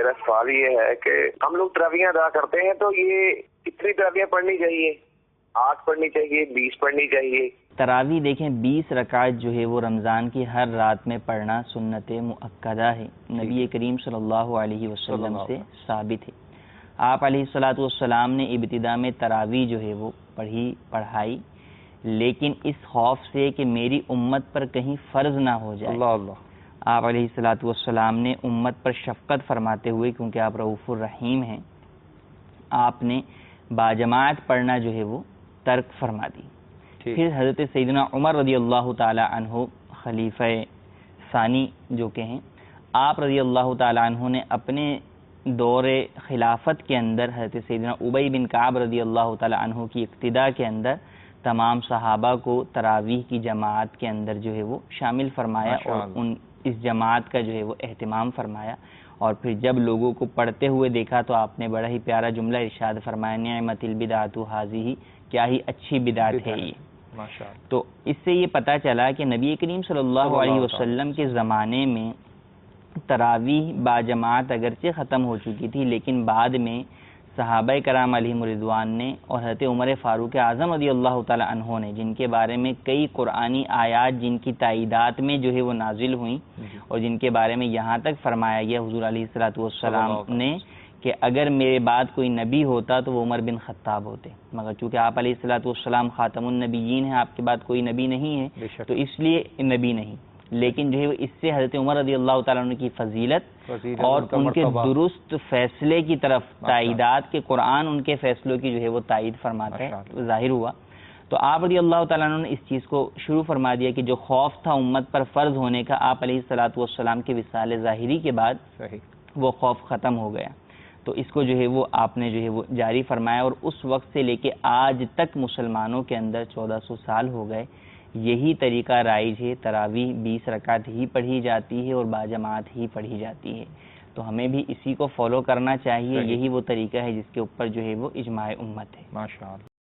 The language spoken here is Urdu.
میرا سوال یہ ہے کہ ہم لوگ تراویح ادا کرتے ہیں تو یہ کتنی تراویح پڑھنی چاہیے؟ 8 پڑھنی چاہیے، 20 پڑھنی چاہیے؟ تراویح دیکھیں 20 رکعت جو ہے وہ رمضان کی ہر رات میں پڑھنا سنت مؤکدہ ہے، نبی کریم صلی اللہ علیہ وسلم سے ثابت ہے۔ آپ علیہ الصلوۃ والسلام نے ابتدا میں تراویح جو ہے وہ پڑھائی، لیکن اس خوف سے کہ میری امت پر کہیں فرض نہ ہو جائے، آپ علیہ الصلوۃ والسلام نے امت پر شفقت فرماتے ہوئے، کیونکہ آپ رؤوف الرحیم ہیں، آپ نے باجماعت پڑھنا جو ہے وہ ترک فرما دی۔ پھر حضرت سیدنا عمر رضی اللہ تعالی عنہ خلیفہ ثانی جو کہ ہیں، آپ رضی اللہ تعالی عنہ نے اپنے دور خلافت کے اندر حضرت سیدنا ابی بن کعب رضی اللہ تعالی عنہ کی اقتداء کے اندر تمام صحابہ کو تراویح کی جماعت کے اندر جو ہے وہ شامل فرمایا اور اس جماعت کا جو ہے وہ اہتمام فرمایا، اور پھر جب لوگوں کو پڑھتے ہوئے دیکھا تو آپ نے بڑا ہی پیارا جملہ ارشاد فرمایا، نعمت البدعۃ ھذہ، کیا ہی اچھی بدعت ہے یہ۔ تو اس سے یہ پتہ چلا کہ نبی کریم صلی اللہ علیہ وسلم کے زمانے میں تراویح باجماعت اگرچہ ختم ہو چکی تھی، لیکن بعد میں صحابہ کرام علیہم رضوان نے اور حضرت عمر فاروق اعظم رضی اللہ تعالی عنہ نے، جن کے بارے میں کئی قرآنی آیات جن کی تائیدات میں جو ہے وہ نازل ہوئیں اور جن کے بارے میں یہاں تک فرمایا گیا حضور علیہ الصلوۃ والسلام نے کہ اگر میرے بعد کوئی نبی ہوتا تو وہ عمر بن خطاب ہوتے، مگر چونکہ آپ علیہ الصلوۃ والسلام خاتم النبیین ہیں، آپ کے بعد کوئی نبی نہیں ہے تو اس لیے نبی نہیں، لیکن جو ہے اس سے حضرت عمر رضی اللہ تعالیٰ عنہ کی فضیلت اور ان کے درست فیصلے کی طرف تائیدات کے قرآن ان کے فیصلوں کی جو ہے وہ تائید فرماتا ہے ظاہر ہوا۔ تو آپ رضی اللہ تعالیٰ عنہ نے اس چیز کو شروع فرما دیا کہ جو خوف تھا امت پر فرض ہونے کا، آپ علیہ الصلوۃ والسلام کے وصال ظاہری کے بعد وہ خوف ختم ہو گیا، تو اس کو جو ہے وہ آپ نے جو ہے وہ جاری فرمایا، اور اس وقت سے لے کے آج تک مسلمانوں کے اندر 1400 سال ہو گئے یہی طریقہ رائج ہے، تراویح 20 رکعت ہی پڑھی جاتی ہے اور باجماعت ہی پڑھی جاتی ہے، تو ہمیں بھی اسی کو فالو کرنا چاہیے، یہی وہ طریقہ ہے جس کے اوپر جو ہے وہ اجماع امت ہے۔